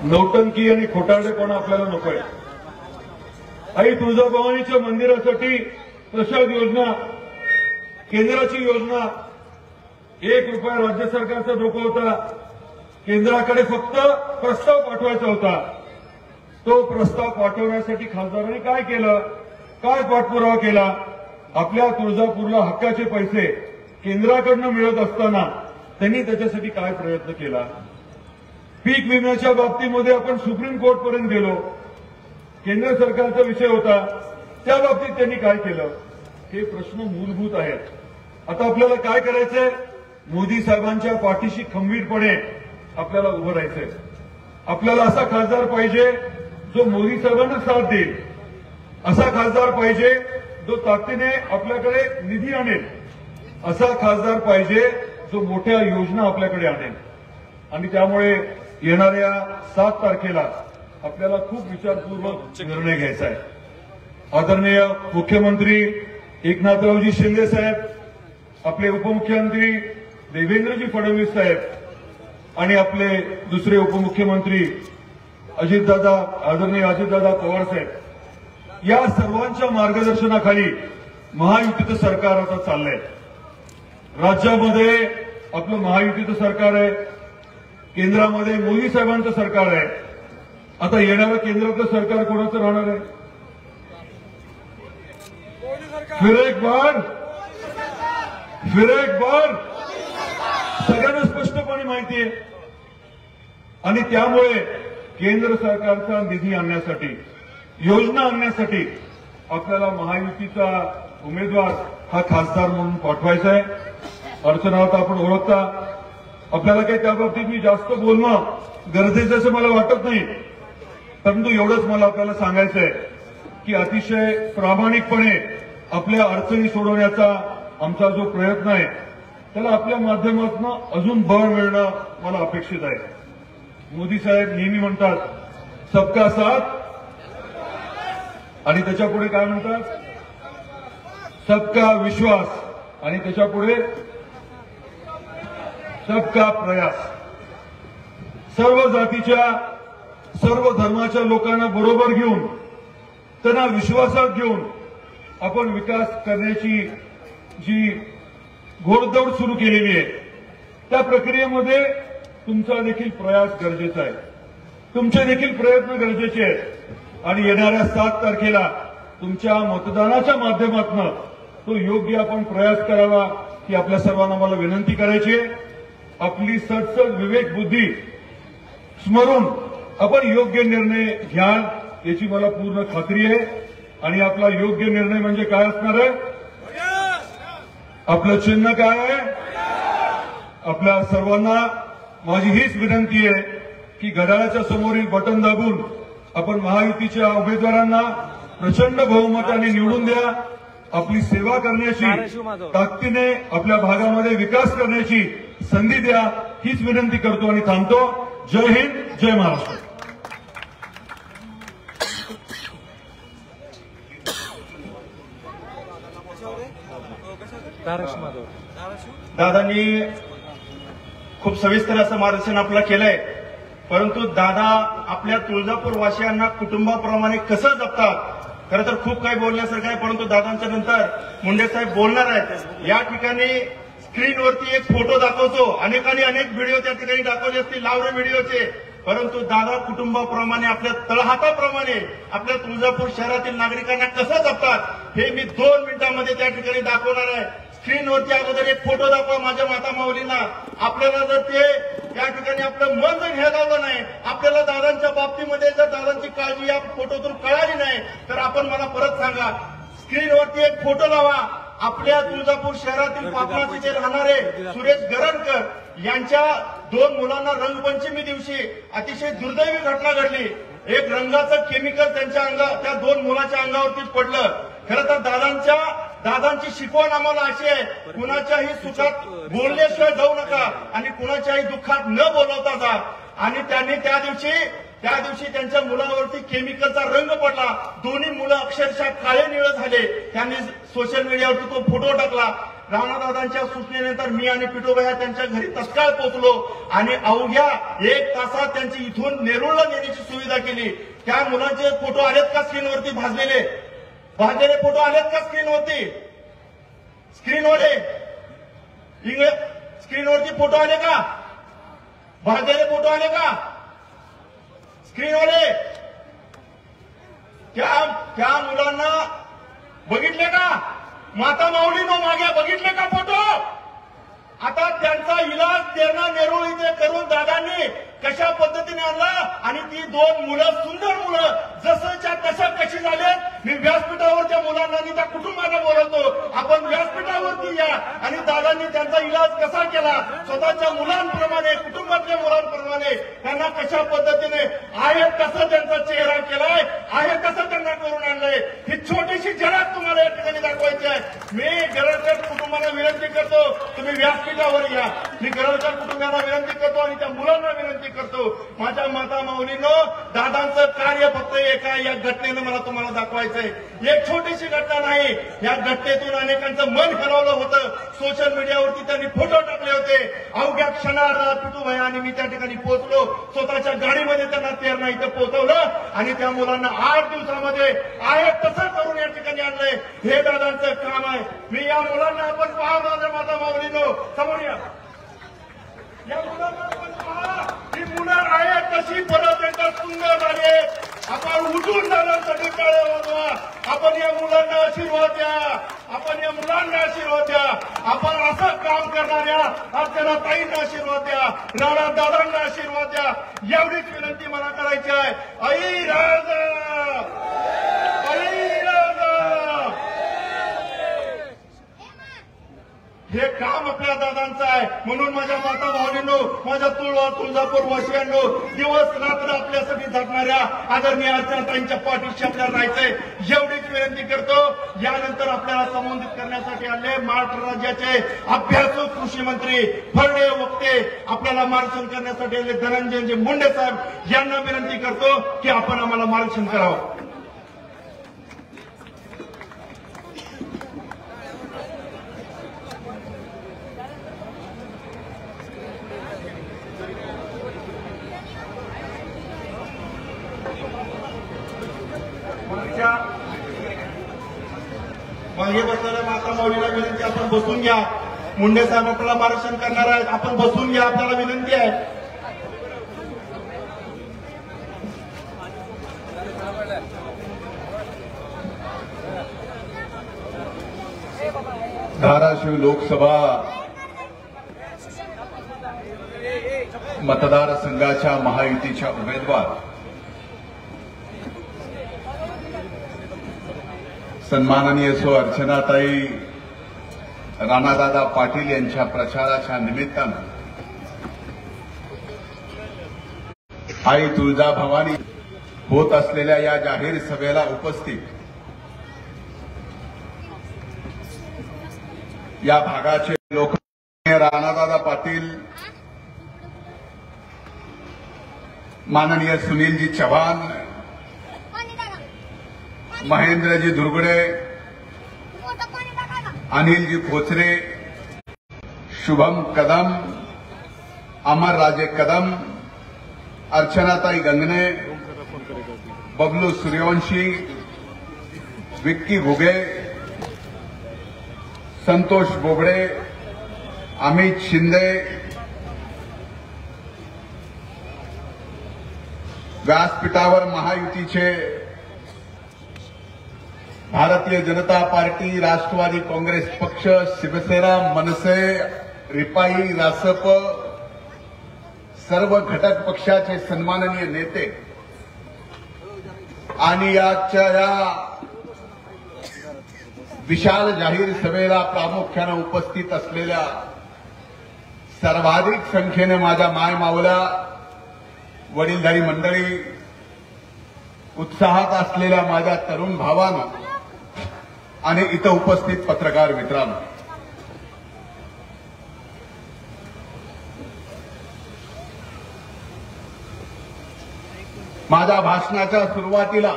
नौटंकी आणि खोटारडेपणा आपल्याला नकोय। आई तुळजाभवानीच्या मंदिरासाठी प्रसाद योजना, केंद्राची योजना, 1 रुपया राज्य सरकारचा डोकं होता, केंद्राकडे फक्त प्रस्ताव पाठवायचा होता। तो प्रस्ताव पाठवण्यासाठी खासदारांनी काय केलं, काय पाठपुरावा केला? आपल्या तुळजापूरला हक्काचे पैसे केंद्राकडनं मिळत असताना त्यांनी त्याच्यासाठी काय प्रयत्न केला? पीक विम्याच्या बाबतीमध्ये आपण सुप्रीम कोर्टपर्यंत गेलो, केंद्र सरकारचा विषय होता, त्या बाबतीत त्यांनी काय केलं? हे प्रश्न मूलभूत आहेत। आता आपल्याला काय करायचंय? मोदी साहेबांच्या पाठीशी खंबीरपणे आपल्याला उभं राहायचंय। आपल्याला असा खासदार पाहिजे जो मोदी साहेबांना साथ देईल, असा खासदार पाहिजे जो ताकदीने आपल्याकडे निधी आणेल, असा खासदार पाहिजे जो मोठ्या योजना आपल्याकडे आणेल। आणि त्यामुळे येणाऱ्या 7 तारखेला आपल्याला खूप विचारपूर्वक निर्णय घ्यायचा आहे। आदरणीय मुख्यमंत्री एकनाथरावजी शिंदे साहेब, आपले उपमुख्यमंत्री देवेंद्रजी फडणवीस साहेब आणि आपले दुसरे उपमुख्यमंत्री अजितदादा, आदरणीय अजितदादा पवार साहेब, या सर्वांच्या मार्गदर्शनाखाली महायुतीचं सरकार आता चाललंय। राज्यामध्ये आपलं महायुतीचं सरकार आहे, केंद्रामध्ये मोदी साहेबांचं सरकार आहे। आता येणारं केंद्राचं सरकार कोणाचं राहणार आहे? फिर एक बार सगळ्यांना स्पष्टपणे माहिती आहे। आणि त्यामुळे केंद्र सरकारचा निधी आणण्यासाठी, योजना आणण्यासाठी आपल्याला महायुतीचा उमेदवार हा खासदार म्हणून पाठवायचा आहे। अर्चनावत आपण ओळखता, आपल्याला काही त्या बाबतीत मी जास्त बोलणं गरजेचं असं मला वाटत नाही, परंतु एवढंच मला आपल्याला सांगायचं आहे की अतिशय प्रामाणिकपणे आपल्या अडचणी सोडवण्याचा आमचा जो प्रयत्न आहे त्याला आपल्या माध्यमातून अजून बळ मिळणं मला अपेक्षित आहे। मोदी साहेब नेहमी म्हणतात सबका साथ, आणि त्याच्यापुढे काय म्हणतात? सबका विश्वास, आणि त्याच्यापुढे सबका प्रयास। सर्व जातीच्या, सर्व धर्माच्या लोकांना बरोबर घेऊन, त्यांना विश्वासात घेऊन आपण विकास करण्याची जी घोडदौड सुरू केलेली आहे, त्या प्रक्रियेमध्ये तुमचा देखील प्रयास गरजेचा आहे, तुमचे देखील प्रयत्न गरजेचे आहेत। आणि येणाऱ्या 7 तारखेला तुमच्या मतदानाच्या माध्यमातून तो योग्य आपण प्रयास करावा ही आपल्या सर्वांना मला विनंती करायची आहे। आपली सडसड विवेक बुद्धी स्मरून आपण योग्य निर्णय घ्याल याची मला पूर्ण खात्री आहे। आणि आपला योग्य निर्णय म्हणजे काय असणार आहे? आपलं चिन्ह काय आहे? आपल्या सर्वांना माझी हीच विनंती आहे की घड्याळाच्या समोरील बटन दाबून आपण महायुतीच्या उमेदवारांना प्रचंड बहुमताने निवडून द्या। आपली सेवा करण्याची, ताकदीने आपल्या भागामध्ये विकास करण्याची संधी द्या, हीच विनंती करतो आणि थांबतो। जय हिंद, जय महाराष्ट्र। दादांनी खूप सविस्तर असं मार्गदर्शन आपलं केलंय, परंतु दादा आपल्या तुळजापूर वासियांना कुटुंबाप्रमाणे कसं जपतात, खरं तर खूप काही बोलण्यासारखं आहे। परंतु दादांच्या नंतर मुंडे साहेब बोलणार आहेत। या ठिकाणी स्क्रीनवरती एक फोटो दाखवतो, अनेकांनी अनेक व्हिडिओ त्या ठिकाणी दाखवले असतील, लावले व्हिडिओचे, परंतु दादा कुटुंबाप्रमाणे, आपल्या तळहाताप्रमाणे आपल्या तुळजापूर शहरातील नागरिकांना कसं जपतात हे मी 2 मिनिटांमध्ये त्या ठिकाणी दाखवणार आहे। स्क्रीनवरती अगोदर एक फोटो दाखवा माझ्या माता माऊलींना। आपल्याला जर ते त्या ठिकाणी आपलं मन जर हेलावलं नाही, आपल्याला दादांच्या बाबतीमध्ये जर दादांची काळजी या फोटोतून कळाली नाही, तर आपण मला परत सांगा। स्क्रीनवरती एक फोटो लावा, आपल्या तुळजापूर शहरातील पापनाचे राहणारे सुरेश गरणकर यांच्या 2 मुलांना रंगपंचमी दिवशी अतिशय दुर्दैवी घटना घडली। एक रंगाचं केमिकल त्या 2 मुलाच्या अंगावरती पडलं। खरं तर दादांची शिकवण आम्हाला अशी आहे, कुणाच्याही सुखात बोलल्याशिवाय जाऊ नका आणि कुणाच्याही दुःखात न बोलवता जा। आणि त्यांनी त्या दिवशी त्यांच्या मुलावरती केमिकलचा रंग पडला, दोन्ही मुलं अक्षरशः काळे निळे झाले। त्यांनी सोशल मीडियावरती तो फोटो टाकला राणादादांच्या सूचनेनंतर मी आणि पिठोबाया त्यांच्या घरी तत्काळ पोहोचलो आणि अवघ्या 1 तासात त्यांची इथून नेरूळला नेण्याची सुविधा केली. त्या मुलांचे फोटो आलेत का स्क्रीनवरती? भाजलेले फोटो आलेत का स्क्रीनवरती? स्क्रीनवरती फोटो आले का? भाजलेले फोटो आले का स्क्रीनवाले? त्या मुलांना बघितले का? माता माऊलीनो मागे बघितले का फोटो? आता त्यांचा इलाज त्यांना नेरूळ इथे करून दादांनी कशा पद्धतीने आणला आणि ती 2 मुलं, सुंदर मुलं, जसंच्या तशा कशी झालेत. मी व्यासपीठावर त्या मुलांना आणि त्या कुटुंबाला बोलवतो, आपण व्यासपीठावरती या आणि दादांनी त्यांचा इलाज कसा केला, स्वतःच्या मुलांप्रमाणे, कुटुंबातल्या मुलांप्रमाणे त्यांना कशा पद्धतीने आहे तसं त्यांचा चेहरा केलाय, आहे तसं त्यांना करून आणलंय. ही छोटीशी झलक तुम्हाला या ठिकाणी दाखवायची आहे. मी गरजकर कुटुंबाला विनंती करतो, तुम्ही व्यासपीठावर या. मी गरजकर कुटुंबाला विनंती करतो आणि त्या मुलांना विनंती करतो. माझ्या माता माऊलीनो, दादांचं कार्य फक्त एका या घटनेनं मला तुम्हाला दाखवायचंय. एक छोटीशी घटना नाही, या घटनेतून अनेकांचं मन हलवलं होतं. सोशल मीडियावरती त्यांनी फोटो टाकले होते. अवघ्या क्षणार्धात पिठूभाई आणि मी त्या ठिकाणी पोहोचलो. स्वतःच्या गाडीमध्ये त्यांना तेरणा इथं पोहोचवलं आणि त्या मुलांना 8 दिवसामध्ये आहे तसं करून या ठिकाणी आणलंय. हे दादांचं काम आहे. मी या मुलांना आपण पहा, माझ्या माता माऊलीनो, समोर या. या मुलांना आपण पहा, ही मुलं आहे कशी परत एकदा सुंदर झाली. आपण उठून जाण्यासाठी टाळ्या वाजवा. आपण या मुलांना आशीर्वाद द्या. आपण या मुलांना आशीर्वाद द्या. आपण असं काम करणाऱ्या अर्चना ताईंना आशीर्वाद द्या. राणा दादांना आशीर्वाद द्या. एवढीच विनंती मला करायची आहे. आई राजा, आई राजा. हे काम आपल्या दादांचं आहे. म्हणून माझ्या माता भावनींनो, माझ्या तुळजापूर वासियांनो, दिवस रात्र आपल्यासाठी झटणाऱ्या आदरणीय अर्चनाताईंच्या पाठीशी आपल्याला राहायचंय. एवढीच विनंती करतो. यानंतर आपल्याला संबोधित करण्यासाठी आले महाराष्ट्र राज्याचे अभ्यासू कृषी मंत्री, फरडे वक्ते, आपल्याला मार्गदर्शन करण्यासाठी आले धनंजय मुंडे साहेब यांना विनंती करतो की आपण आम्हाला मार्गदर्शन करावं. मागे बसलेल्या माता माऊलीला विनंती, आपण बसून घ्या. मुंडे साहेब आपल्याला मार्गदर्शन करणार आहेत. आपण बसून घ्या, आपल्याला विनंती आहे. धाराशिव लोकसभा मतदारसंघाच्या महायुतीच्या उमेदवार सन्माननीय सो अर्चनाताई राणादादा पाटील यांच्या प्रचाराच्या निमित्तानं आई तुळजाभवानी होत असलेल्या या जाहीर सभेला उपस्थित या भागाचे लोक, राणादादा पाटील, माननीय सुनीलजी चव्हाण, महेंद्रजी दुर्गुडे, अनिलजी खोचरे, शुभम कदम, अमरराजे कदम, अर्चनाताई गंगने, बबलू सूर्यवंशी, विक्की घुगे, संतोष बोबडे, अमित शिंदे, व्यासपीठावर महायुतीचे भारतीय जनता पार्टी, राष्ट्रवादी काँग्रेस पक्ष, शिवसेना, मनसे, रिपाई, रासप सर्व घटक पक्षाचे सन्माननीय नेते आणि याच्या या विशाल जाहीर सभेला प्रामुख्याने उपस्थित असलेल्या सर्वाधिक संख्येने माझ्या मायमाऊला, वडीलधारी मंडळी, उत्साहात असलेल्या माझ्या तरुण भावांनो आणि इथं उपस्थित पत्रकार मित्रांनो, माझ्या भाषणाच्या सुरुवातीला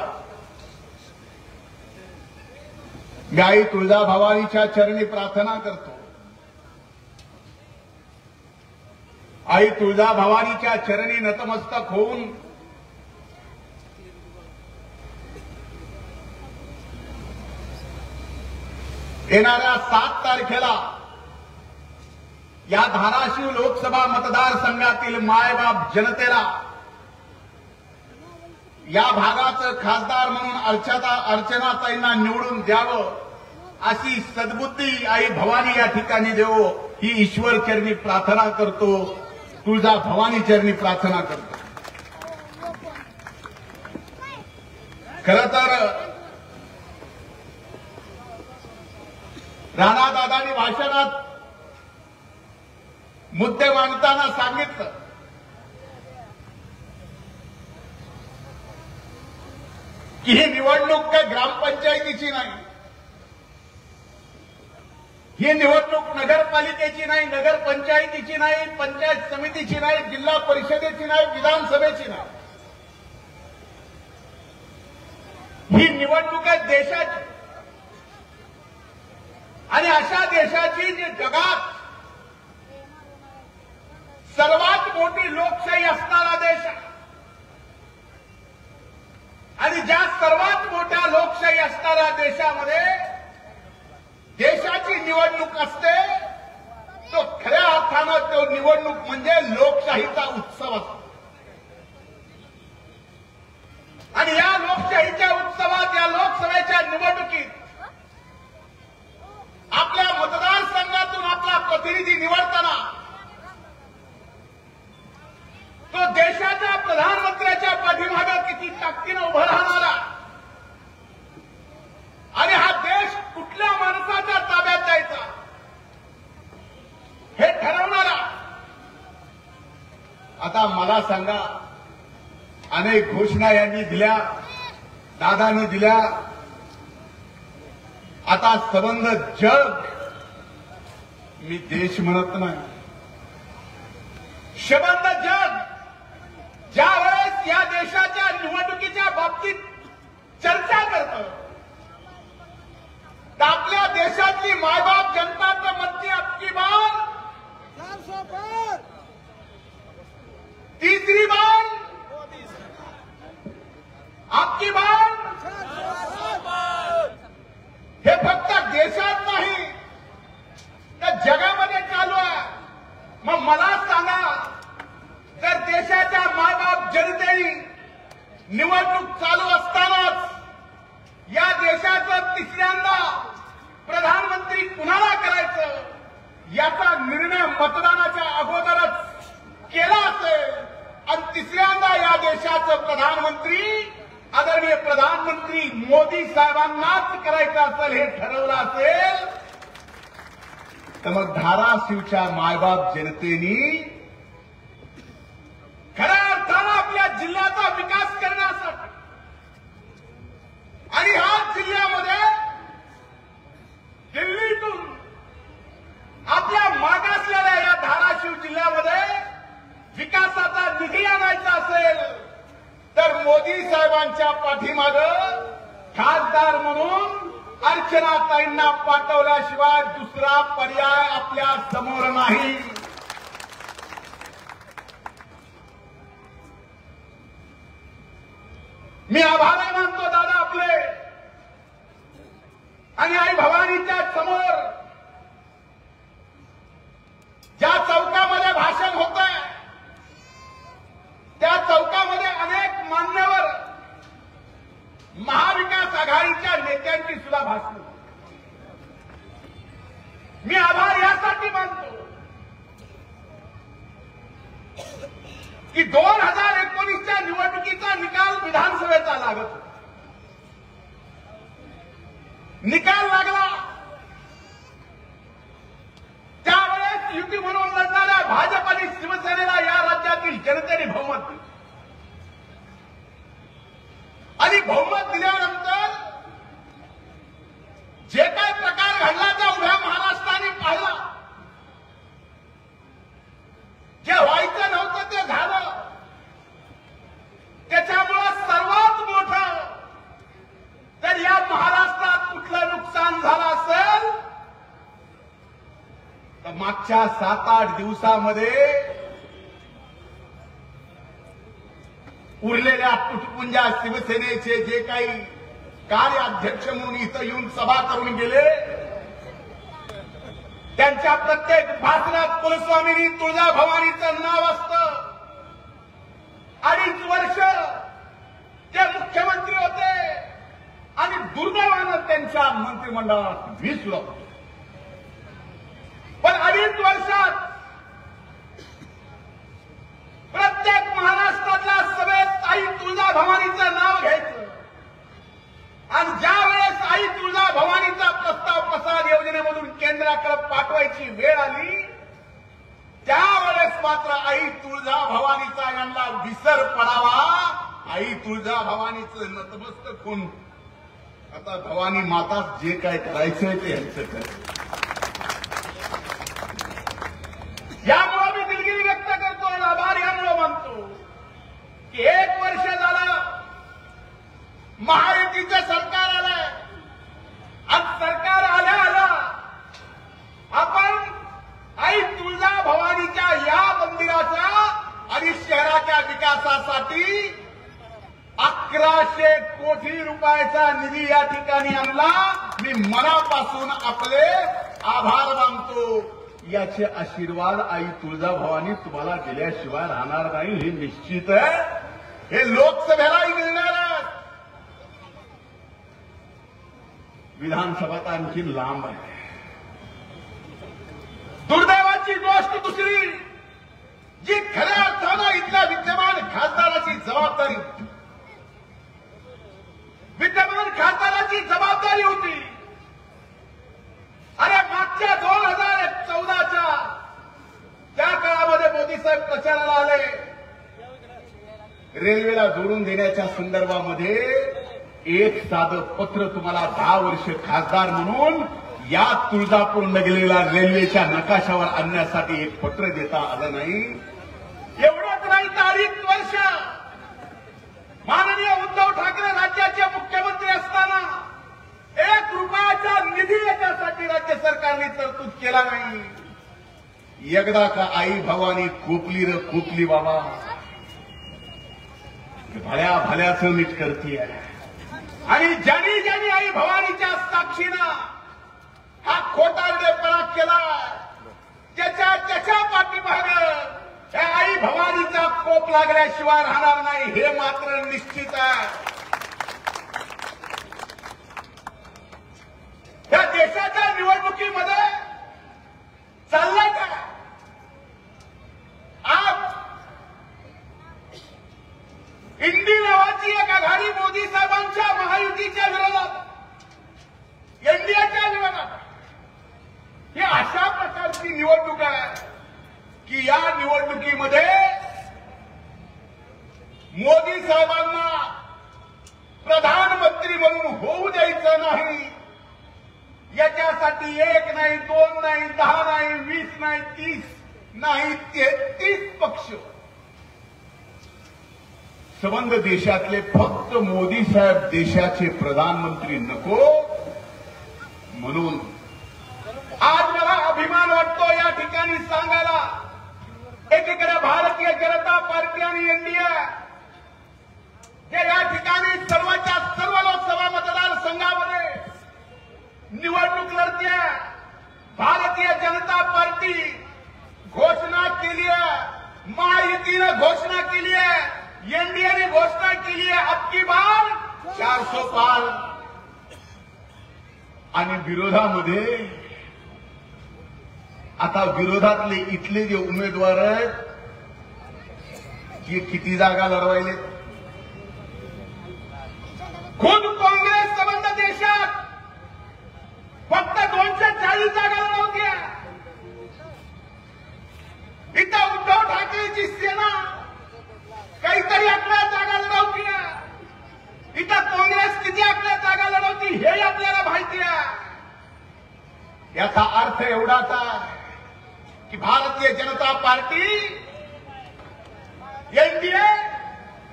मी आई तुळजाभवानीच्या चरणी प्रार्थना करतो आई तुळजाभवानीच्या चरणी नतमस्तक होऊन येणाऱ्या 7 तारखेला या धाराशिव लोकसभा मतदारसंघातील मायबाप जनतेला या भागाचं खासदार म्हणून अर्चनाताईंना निवडून द्यावं अशी सद्बुद्धी आई भवानी या ठिकाणी देवो ही ईश्वर चरणी प्रार्थना करतो, तुळजा भवानी चरणी प्रार्थना करतो. खरं तर राणादादांनी भाषणात मुद्दे मांडताना सांगितलं की ही निवडणूक काही ग्रामपंचायतीची नाही, ही निवडणूक नगरपालिकेची नाही, नगरपंचायतीची नाही, पंचायत समितीची नाही, जिल्हा परिषदेची नाही, विधानसभेची नाही. ही निवडणूक आहे देशाची आणि अशा देशाची जी जगात सर्वात मोठी लोकशाही असणारा देश आहे आणि ज्या सर्वात मोठ्या लोकशाही असणाऱ्या देशामध्ये देशाची निवडणूक असते तो खऱ्या अर्थानं तो निवडणूक म्हणजे लोकशाहीचा उत्सव असतो. आणि या लोकशाहीच्या उत्सवात या लोकसभेच्या निवडणुकीत आपल्या मतदारसंघातून आपला प्रतिनिधी निवडताना तो देशाच्या प्रधानमंत्र्याच्या पाठीमागे किती ताकदीनं उभं राहणारा आणि हा देश कुठल्या माणसाच्या ताब्यात द्यायचा हे ठरवणारा. आता मला सांगा, अनेक घोषणा यांनी दिल्या, दादांनी दिल्या. आता संबंध जग, मी देश म्हणत नाही, संबंध जग ज्या वेळेस या देशाच्या निवडणुकीच्या बाबतीत चर्चा करतं तर आपल्या देशातली मायबाप जनता तर म्हणते अबकी बार 400 तीसरी बार आपकी बार. हे फक्त देशात नाही तर जगामध्ये चालू आहे. मग मला सांगा, जर देशाच्या मायबाप जनतेने निवडणूक चालू असतानाच या देशाचं तिसऱ्यांदा प्रधानमंत्री कुणाला करायचं याचा निर्णय मतदानाच्या अगोदरच केला असेल आणि तिसऱ्यांदा या देशाचं प्रधानमंत्री आदरणीय प्रधानमंत्री मोदी साहेबांनाच करायचं असेल हे ठरवलं असेल तर मग धाराशिवच्या मायबाप जनतेनी खऱ्या अर्थानं आपल्या जिल्ह्याचा विकास करण्यासाठी आणि ह्या जिल्ह्यामध्ये दिल्लीतून आपल्या मागासलेल्या या धाराशिव जिल्ह्यामध्ये विकासाचा निधी आणायचा असेल तर मोदी साहेबांच्या पाठीमागं खासदार म्हणून अर्चनाताईंना पाठवल्याशिवाय दुसरा पर्याय आपल्या समोर नाही. मी आभार मानतो दादा आपले आणि आई भवानीच्या समोर ज्या चौकामध्ये भाषण होतंय त्या चौकामध्ये अनेक मान्यवर महाविकास आघाडीच्या नेत्यांची सुद्धा भाषण. मी आभार यासाठी मानतो की 2019च्या निवडणुकीचा निकाल विधानसभेचा लागत होता. निकाल लागला त्यावेळेस युती म्हणून लढणाऱ्या भाजप आणि शिवसेनेला या राज्यातील जनतेने बहुमत दिलं आणि बहुमत दिल्यानंतर जे काही प्रकार घडला त्या उभ्या महाराष्ट्राने पाहिला. जे व्हायचं नव्हतं ते झालं. त्याच्यामुळं सर्वात मोठं जर या महाराष्ट्रात कुठलं नुकसान झालं असेल तर मागच्या 7-8 दिवसामध्ये उरलेल्या तुटपुंजा शिवसेनेचे जे काही कार्याध्यक्ष म्हणून इथं येऊन सभा करून गेले, त्यांच्या प्रत्येक भाषणात कुलस्वामिनी तुळजाभवानीचं नाव असतं. 2.5 वर्ष ते मुख्यमंत्री होते आणि दुर्दैवानं त्यांच्या मंत्रिमंडळात 20 लोक होते. पण 2.5 वर्षात प्रत्येक महाराष्ट्रातल्या सभेत आई तुळजाभवानीचं नाव घ्यायचं आणि ज्या वेळेस आई तुळजाभवानीचा प्रस्ताव प्रसाद योजनेमधून केंद्राकडे पाठवायची वेळ आली, त्यावेळेस मात्र आई तुळजाभवानीचा यांना विसर पडावा. आई तुळजाभवानीचं नतमस्तक होऊन आता भवानी माता जे काय करायचंय ते यांचं कर. यामुळे मी दिलगिरी व्यक्त करतो आणि आभार यामुळे मानतो की 1 वर्ष झालं महायुतीचं सरकार आलंय. आज सरकार आल्या आपण आई तुळजाभवानीच्या या मंदिराच्या आणि शहराच्या विकासासाठी 1100 कोटी रुपयाचा निधी या ठिकाणी आणला. मी मनापासून आपले आभार मानतो. याचे आशीर्वाद आई तुळजाभवानी तुम्हाला दिल्याशिवाय राहणार नाही, हे निश्चित आहे. हे लोकसभेलाही मिळणार आहे. विधानसभा तर आणखी लांब आहे. दुर्दैवाची गोष्ट दुसरी, जी खऱ्या अर्थानं इथल्या विद्यमान खासदाराची जबाबदारी होती, विद्यमान खासदाराची जबाबदारी होती. अरे मागच्या 2014च्या त्या काळामध्ये मोदी साहेब प्रचाराला आले. रेल्वेला जोडून देण्याच्या संदर्भामध्ये एक साधं पत्र तुम्हाला 10 वर्ष खासदार म्हणून या तुळजापूर नगरीला रेल्वेच्या नकाशावर आणण्यासाठी एक पत्र देता आलं नाही. एवढंच नाही, 2.5 वर्ष माननीय उद्धव ठाकरे राज्याचे मुख्यमंत्री असताना 1 रुपयाचा निधी याच्यासाठी राज्य सरकारने तरतूद केला नाही. एकदा का आई भवानी कोपली र कोपली बाबा, भल्या भल्याचं नीट करतीये. आणि ज्यांनी ज्यांनी आई भवानीच्या साक्षीनं हा खोटारडेपणा केला, त्याच्या पाठीमागं त्या आई भवानीचा कोप लागल्याशिवाय राहणार नाही, हे मात्र निश्चित आहे. या देशाच्या निवडणुकीमध्ये चाललंय का? आज इंडी नावाची एक आघाडी मोदी साहेबांच्या महायुतीच्या विरोधात, एनडीएच्या विरोधात, ही अशा प्रकारची निवडणूक आहे की या निवडणुकीमध्ये मोदी साहेबांना प्रधानमंत्री म्हणून होऊ द्यायचं नाही. याच्यासाठी 1 नाही, 2 नाही, 10 नाही, 20 नाही, 30 नाही, 33 पक्ष संबंध देशातले फक्त मोदी साहेब देशाचे प्रधानमंत्री नको म्हणून आज मला अभिमान वाटतो या ठिकाणी सांगायला. एकीकडे भारतीय जनता पार्टी आणि एनडीए जे या ठिकाणी सर्वच्या सर्व लोकसभा मतदारसंघामध्ये निवडणूक लढते. भारतीय जनता पार्टी घोषणा केली आहे, महायुतीनं घोषणा केली आहे, एनडीएने घोषणा केली आहे अब की बार 400 पार. आणि विरोधामध्ये आता विरोधातले इथले जे उमेदवार आहेत, जे किती जागा लढवायले, खुद काँग्रेस संबंध देशात फक्त 240 जागा लढवत्या. इथं उद्धव ठाकरेची सेना काहीतरी 11 जागा लढवत्या. इथं काँग्रेस किती 11 जागा लढवती हे आपल्याला माहिती आहे. याचा अर्थ एवढाच आहे की भारतीय जनता पार्टी, एनडीए,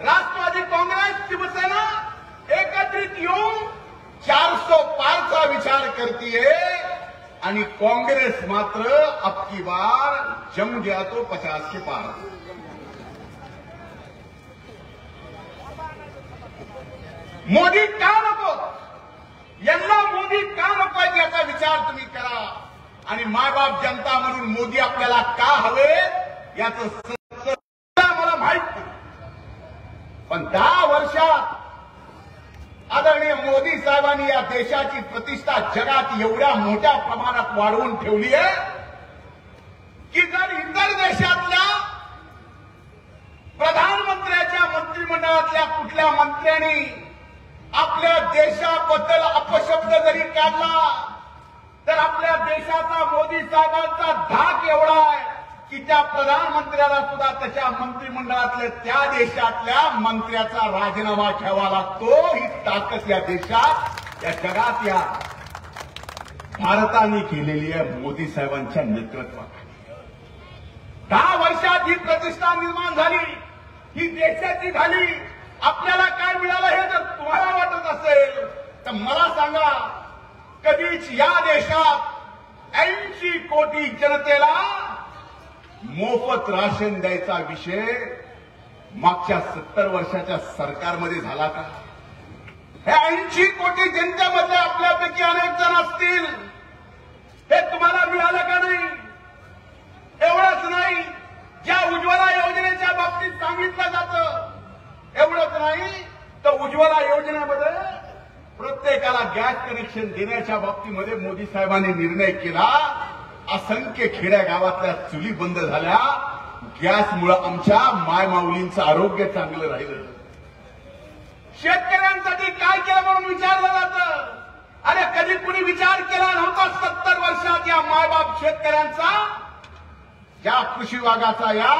राष्ट्रवादी काँग्रेस, शिवसेना एकत्रित येऊन 400 पारचा विचार करतीये आणि काँग्रेस मात्र अब की बार जम गया तो 50 के पार. मोदी का नको, यांना मोदी का नको याचा विचार तुम्ही करा. आणि मायबाप जनता म्हणून मोदी आपल्याला का हवे याचं मला माहित नाही. पण 10 वर्षात आदरणीय मोदी साहेबांनी या देशाची प्रतिष्ठा जगात एवढ्या मोठ्या प्रमाणात वाढवून ठेवली आहे की जर इतर देशातल्या प्रधानमंत्र्याच्या मंत्रिमंडळातल्या कुठल्या मंत्र्यांनी आपल्या देशाबद्दल अपशब्द जरी काढला तर आपल्या देशाचा मोदी साहेबांचा धाक एवढा आहे की त्या प्रधानमंत्र्याला सुद्धा त्याच्या मंत्रिमंडळातल्या त्या देशातल्या मंत्र्याचा राजीनामा घ्यावा लागतो. ही ताकद या देशात, या जगात, या भारताने केलेली आहे मोदी साहेबांच्या नेतृत्वात. 10 वर्षात ही प्रतिष्ठा निर्माण झाली, ही देशाची झाली. आपल्याला काय मिळालं हे जर तुम्हाला वाटत असेल तर मला सांगा, कधीच या देशात 80 कोटी जनतेला मोफत राशन द्यायचा विषय मागच्या 70 वर्षाच्या सरकारमध्ये झाला का? हे 80 कोटी जनतेमध्ये आपल्यापैकी अनेक जण असतील, हे तुम्हाला मिळालं का नाही? एवढंच नाही, ज्या उज्ज्वला योजनेच्या बाबतीत सांगितलं जातं एवढंच नाही तर उज्ज्वला योजनेमध्ये प्रत्येकाला गॅस कनेक्शन देण्याच्या बाबतीमध्ये मोदी साहेबांनी निर्णय केला. असंख्य खेड्या गावातल्या चुली बंद झाल्या. गॅसमुळे आमच्या मायमाऊलींचं आरोग्य चांगलं राहिलं. शेतकऱ्यांसाठी काय केलं म्हणून विचारलं जातं. अरे कधी कुणी विचार केला नव्हता 70 वर्षात या मायबाप शेतकऱ्यांचा. या कृषी विभागाचा या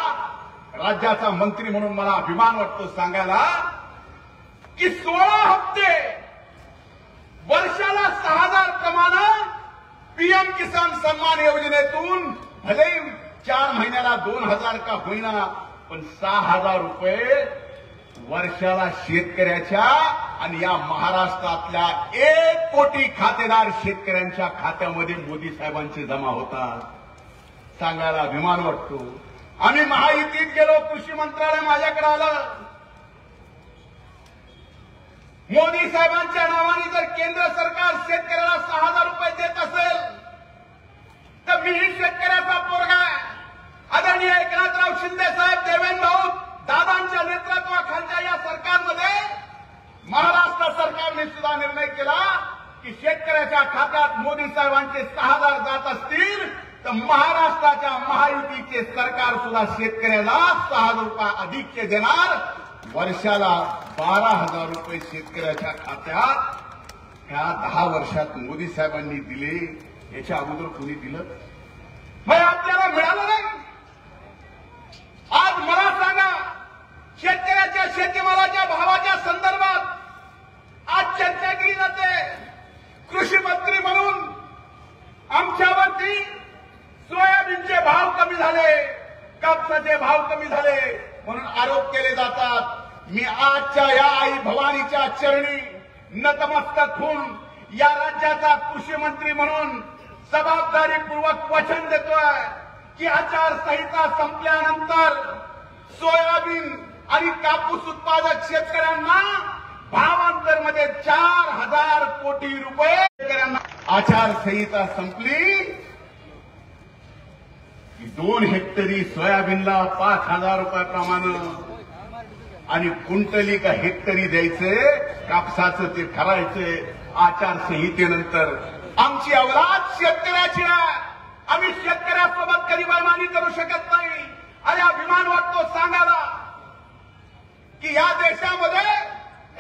राज्याचा मंत्री म्हणून मला अभिमान वाटतो सांगायला की 16 हप्ते वर्षाला 6,000 प्रमाणे पीएम किसान सन्मान योजनेतून भले 4 महिन्याला 2,000 का होईना पण 6,000 रुपये वर्षाला शेतकऱ्याच्या आणि या महाराष्ट्रातल्या 1 कोटी खातेदार शेतकऱ्यांच्या खात्यामध्ये मोदी साहेबांचे जमा होतात. सांगायला अभिमान वाटतो. आम्ही महायुतीत गेलो, कृषी मंत्रालय माझ्याकडे आलं. मोदी साहेबांच्या नावाने जर केंद्र सरकार शेतकऱ्याला 6,000 रुपये देत असेल तर मीही शेतकऱ्याचा पोरगा आहे. आदरणीय एकनाथराव शिंदे साहेब, देवेंद्र भाऊ दादांच्या नेतृत्वाखालच्या या सरकारमध्ये महाराष्ट्र सरकारने सुद्धा निर्णय केला की शेतकऱ्याच्या खात्यात मोदी साहेबांचे 6,000 जात असतील तर महाराष्ट्राच्या महायुतीचे सरकार सुद्धा शेतकऱ्याला 6,000 रुपये अधिकचे देणार. वर्षाला 12,000 रुपये शेतकऱ्याच्या खात्यात ह्या 10 वर्षात मोदी साहेबांनी दिले. याच्या अगोदर कोणी दिलं? मग आपल्याला मिळालं नाही. आज मला सांगा, शेतकऱ्याच्या शेतीमालाच्या भावाच्या संदर्भात आज चर्चा केली जाते. कृषी मंत्री म्हणून आमच्यावरती सोयाबीनचे भाव कमी झाले, कापसाचे भाव कमी झाले म्हणून आरोप केले जातात. मी आजच्या या आई भवानीच्या चरणी नतमस्तक होऊन या राज्याचा कृषी मंत्री म्हणून जबाबदारीपूर्वक वचन देतोय की आचारसंहिता संपल्यानंतर सोयाबीन आणि कापूस उत्पादक शेतकऱ्यांना भावांतरमध्ये 4,000 कोटी रुपये शेतकऱ्यांना. आचारसंहिता संपली की 2 हेक्टरी सोयाबीनला 5,000 रुपयाप्रमाणे आणि कुंटली का हेक्टरी द्यायचे कापसाचं ते ठरायचे. आचारसंहितेनंतर आमची अवलाद शेतकऱ्याची आहे. आम्ही शेतकऱ्यासोबत कधी बेईमानी करू शकत नाही. अरे अभिमान वाटतो सांगायला की या देशामध्ये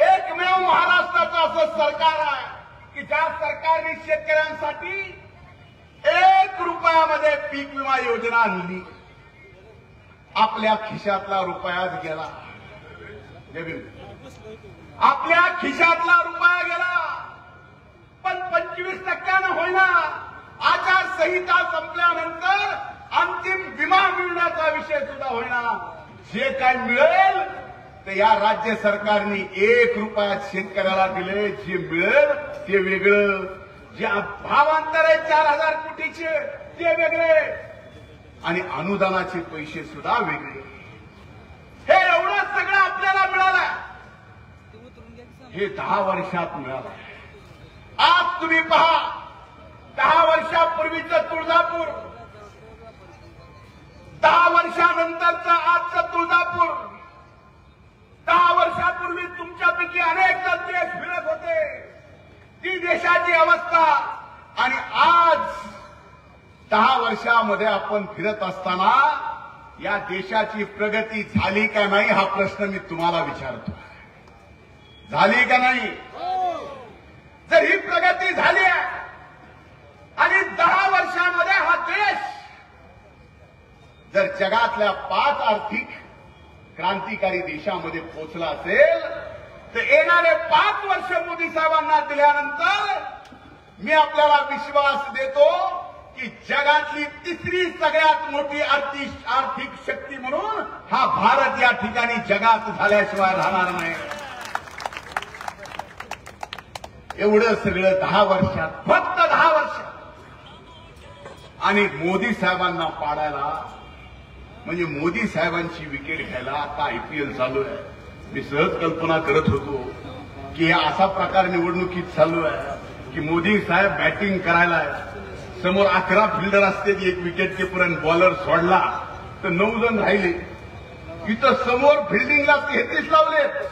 एकमेव महाराष्ट्राचं असं सरकार आहे की ज्या सरकारने शेतकऱ्यांसाठी 1 रुपयामध्ये पीक विमा योजना आणली. आपल्या खिशातला रुपयाच गेला. आपल्या खिशातला रुपया गेला. पण 25% होईना. आचारसंहिता संपल्यानंतर अंतिम विमा मिळण्याचा विषय सुद्धा होईना. जे काय मिळेल ते या राज्य सरकारने 1 रुपयात शेतकऱ्याला दिले. जे मिळेल ते वेगळं. जे भावांतर आहे 4,000 कोटीचे ते वेगळे आणि अनुदानाचे पैसे सुद्धा वेगळे. हे एवढं सगळं आपल्याला मिळालं. हे 10 वर्षात मिळालं. आज तुम्ही पहा, 10 वर्षापूर्वीचं तुळजापूर, 10 वर्षानंतरचं आजचं तुळजापूर, 10 वर्षापूर्वी तुमच्यापैकी अनेक जण देश फिरत होते, ती देशाची अवस्था, आणि आज 10 वर्षामध्ये आपण फिरत असताना या देशाची प्रगती झाली का नाही हा प्रश्न मी तुम्हाला विचारतो. झाली का नाही? जर ही प्रगती झाली आहे आणि 10 वर्षामध्ये हा देश जर जगातल्या 5 आर्थिक क्रांतिकारी देशामध्ये पोहोचला असेल, तर येणारे 5 वर्ष मोदी साहेबांना दिल्यानंतर मी आपल्याला विश्वास देतो की जगातली 3री सगळ्यात मोठी आर्थिक शक्ती म्हणून हा भारत या ठिकाणी जगात झाल्याशिवाय राहणार नाही. एवढं सगळं 10 वर्षात, फक्त 10 वर्षात. आणि मोदी साहेबांना पाडायला, म्हणजे मोदी साहेबांची विकेट घ्यायला आता आयपीएल चालू आहे. मी सहज कल्पना करत होतो की असा प्रकार निवडणुकीत चालू आहे की मोदी साहेब बॅटिंग करायला आहे, समोर 11 फिल्डर असते, एक विकेट कीपर आणि बॉलर सोडला तर 9 जण राहिले. इथं समोर फिल्डिंगला 33 लावलेत,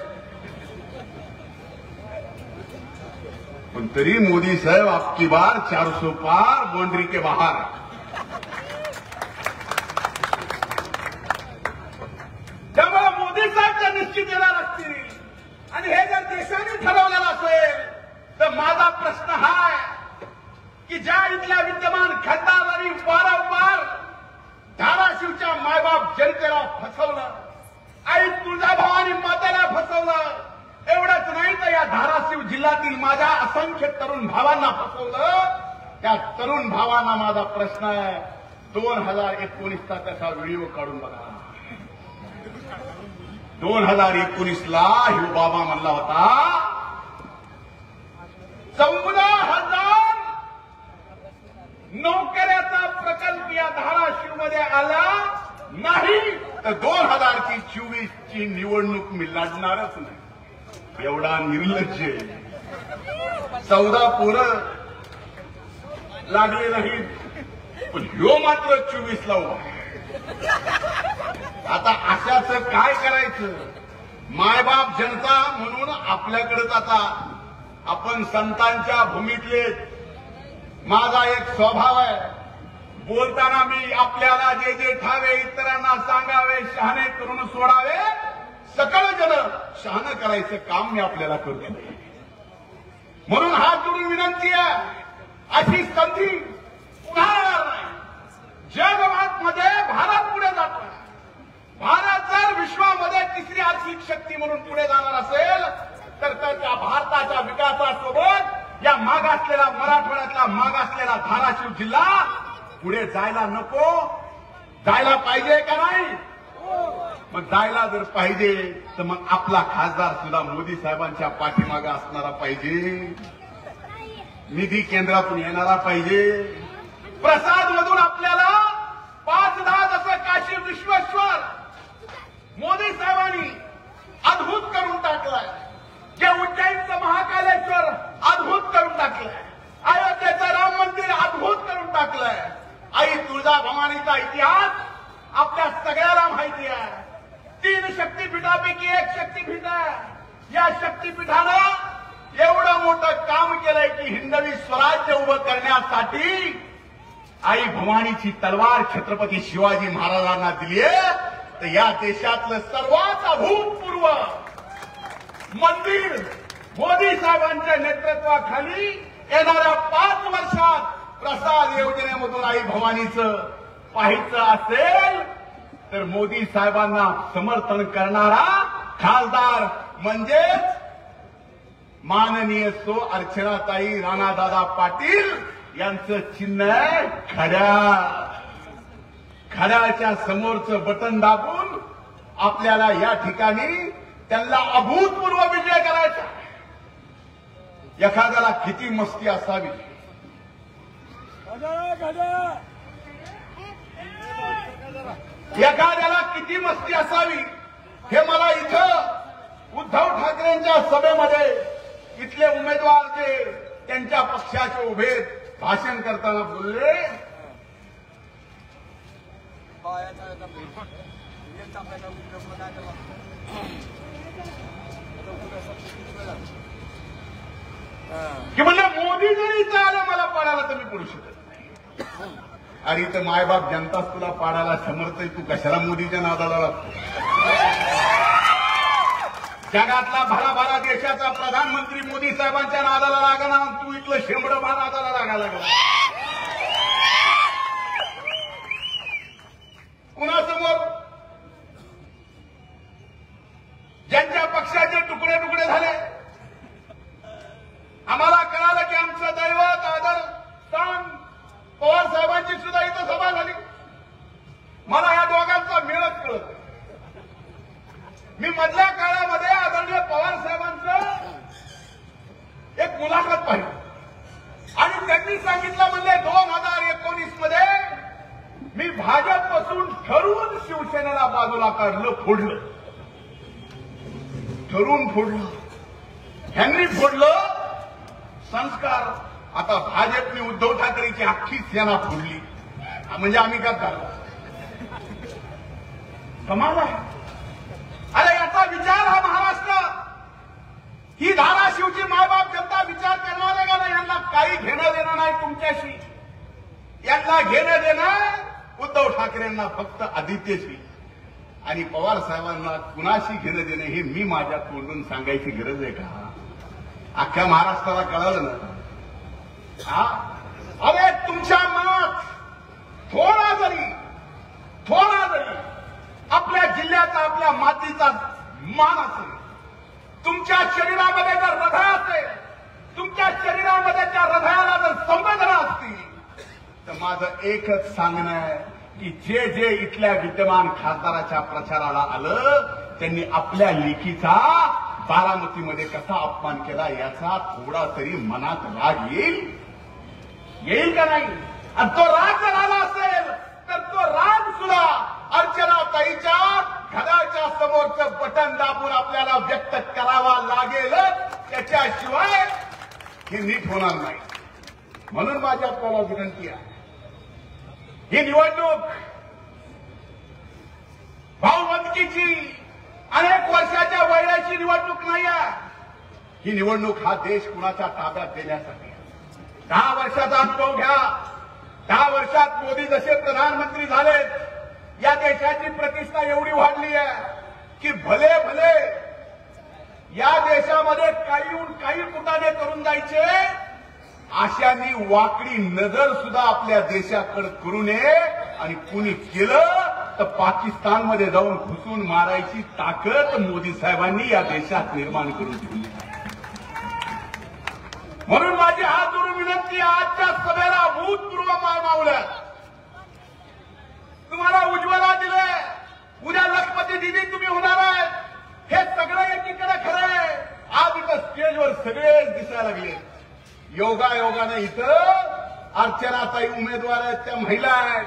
पण तरी मोदी साहेब आपकी बार 400 पार, बाउंड्री के बाहर. त्यामुळे मोदी साहेब जर निश्चित येणार असतील आणि हे जर देशाने ठरवलेलं असेल, तर माझा प्रश्न हा आहे की ज्या इथल्या विद्यमान खासदारांनी वारंवार धाराशिवच्या मायबाप जनतेला फसवलं, आई तुळजाभवानी मातेला फसवलं, एवढंच नाही तर या धाराशिव जिल्ह्यातील माझ्या असंख्य तरुण भावांना फसवलं. त्या तरुण भावांना माझा प्रश्न आहे, 2019चा त्याचा व्हिडिओ काढून बघा. 2019ला ह्यो बाबा म्हणला होता 14,000 नोकऱ्याचा प्रकल्प या धाराशिवमध्ये आला नाही, तर 2024ची निवडणूक मी लढणारच नाही. एवढा निर्लज्ज. 14 पोरं लागले नाहीत, पण ह्यो मात्र 24ला उभा. आता अशाच काय करायचं? मायबाप जनता म्हणून आपल्याकडेच आता आपण संतांच्या भूमीतले. माझा एक स्वभाव आहे, बोलताना मी आपल्याला जे जे ठावे इतरांना सांगावे, शहाणे करून सोडावे, सकळ जन शहाणं करायचं काम मी आपल्याला करतो. म्हणून हात जोडून विनंती आहे, अशी संधी पुन्हा येणार नाही. जगभरामध्ये भारत पुढे जातो. भारत जर विश्वामध्ये 3री आर्थिक शक्ती म्हणून पुढे जाणार असेल, तर त्या भारताच्या विकासासोबत या मागासलेला, मराठवाड्यातला मागासलेला धाराशिव जिल्हा पुढे जायला नको, जायला पाहिजे का नाही? मग जायला जर पाहिजे तर मग आपला खासदार सुद्धा मोदी साहेबांच्या पाठीमागे असणारा पाहिजे, निधी केंद्रातून येणारा पाहिजे. प्रसाद मधून आपल्याला 5-10 जसं काशी विश्वेश्वर मोदी साहेबांनी अद्भुत करून टाकलाय, जे उज्जैनचं महाकालेश्वर अद्भुत करून टाकलंय, अयोध्येचं राम मंदिर अद्भुत करून टाकलंय. आई तुळजाभवानीचा इतिहास आपल्या सगळ्याला माहिती आहे. 3 शक्तीपीठापैकी एक शक्तीपीठ आहे. या शक्तीपीठानं एवढं मोठं काम केलंय की हिंदवी स्वराज्य उभं करण्यासाठी आई भवानीची तलवार छत्रपती शिवाजी महाराजांना दिली आहे. तर या देशातलं सर्वात अभूतपूर्व मंदिर मोदी साहेबांच्या नेतृत्वाखाली येणाऱ्या 5 वर्षात प्रसाद योजनेमधून आई भवानीचं पाहायचं असेल, तर मोदी साहेबांना समर्थन करणारा खासदार म्हणजेच माननीय सो अर्चनाताई राणादादा पाटील यांचं चिन्ह आहे घड्याळ. घड्याळच्या समोरचं बटन दाबून आपल्याला या ठिकाणी त्यांना अभूतपूर्व विजय करायचा. एखाद्याला किती मस्ती असावी, एखाद्याला किती मस्ती असावी हे मला इथं उद्धव ठाकरेंच्या सभेमध्ये इथले उमेदवार जे त्यांच्या पक्षाचे उभे भाषण करताना बोलले, की म्हणजे मोदी जरी इथं आलं मला पाडायला तर मी पडू शकत नाही. अरे इथं मायबाप जनताच तुला पाडायला समर्थ आहे, तू कशाला मोदीच्या नादाला लागतो? जगातला भराभरा देशाचा प्रधानमंत्री मोदी साहेबांच्या नादाला लागला, तू इथलं शेंबडं नादाला लागायला लागला. कुणासमोर? ज्यांच्या पक्षाचे तुकडे तुकडे झाले. आम्हाला कळालं की आमचं दैवत आदर स्थान पवार साहेबांची सुद्धा इथं सभा झाली. मला या दोघांचा मेळच कळत. मी मधल्या काळामध्ये आदरणीय पवार साहेबांचं एक मुलाखत पाहिली आणि त्यांनी सांगितलं म्हणजे 2019 मध्ये मी भाजपपासून ठरवून शिवसेनेला बाजूला काढलं, फोडलं. ठरवून फोडलं, ह्यांनी फोडलं संस्कार. आता भाजपने उद्धव ठाकरेची अख्खी सेना फोडली म्हणजे आम्ही काय झालो? कमाल आहे. अरे याचा विचार हा महाराष्ट्र, ही धाराशिवची मायबाप जनता विचार करणार आहे का नाही? यांना काही घेणं देणं नाही तुमच्याशी. यांना घेणं देणं उद्धव ठाकरेंना फक्त आदित्यशी आणि पवार साहेबांना कुणाशी घेणं देणं हे मी माझ्या तोंडून सांगायची गरज आहे का? अख्ख्या महाराष्ट्राला कळालं ना. हा, अरे तुमच्या मनात थोडा जरी आपल्या जिल्ह्याचा, आपल्या मातीचा मान असेल, तुमच्या शरीरामध्ये जर हृदय असेल, तुमच्या शरीरामध्ये त्या हृदयाला जर संवेदना असतील, तर माझं एकच सांगणं आहे की जे जे इथल्या विद्यमान खासदाराच्या प्रचाराला आलं त्यांनी आपल्या लेखीचा बारामतीमध्ये कसा अपमान केला याचा थोडा तरी मनात राग येईल का नाही? आणि तो राग जर आला असेल तर तो राग सुद्धा अर्चनाताईच्या घराच्या समोरचं बटन दाबून आपल्याला व्यक्त करावा लागेलच, त्याच्याशिवाय हे नीट होणार नाही. म्हणून माझी आपल्याला विनंती आहे, ही निवडणूक भाऊबंदकीची अनेक वर्षाच्या वैराची निवडणूक नाही आहे. ही निवडणूक हा देश कुणाच्या ताब्यात देण्यासाठी. 10 वर्षाचा अनुभव घ्या. 10 वर्षात मोदी जसे प्रधानमंत्री झालेत, या देशाची प्रतिष्ठा एवढी वाढली आहे की भले या देशामध्ये काही कुटाने करून जायचे, अशांनी वाकडी नजर सुद्धा आपल्या देशाकडे करू नये. आणि कुणी केलं तर पाकिस्तानमध्ये जाऊन घुसून मारायची ताकद मोदी साहेबांनी या देशात निर्माण करून ठेवली. म्हणून माझी हात जोडून विनंती, आजच्या सभेला भूतपूर्व मावल्या. तुम्हाला उज्ज्वला दिलंय, उद्या लखपती दिदी तुम्ही होणार आहे, हे सगळं एकीकडे खरं आहे. आज इथं स्टेजवर सगळेच दिसायला लागले. योगायोगानं इथं अर्चनाताई उमेदवार आहेत, त्या महिला आहेत.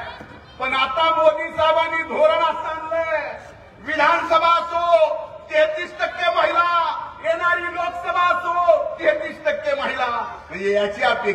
पण आता मोदी साहेबांनी धोरण असं आणलंय, विधानसभा असो 33% महिला, येणारी लोकसभा असो 33% महिला. म्हणजे याची अपेक्षा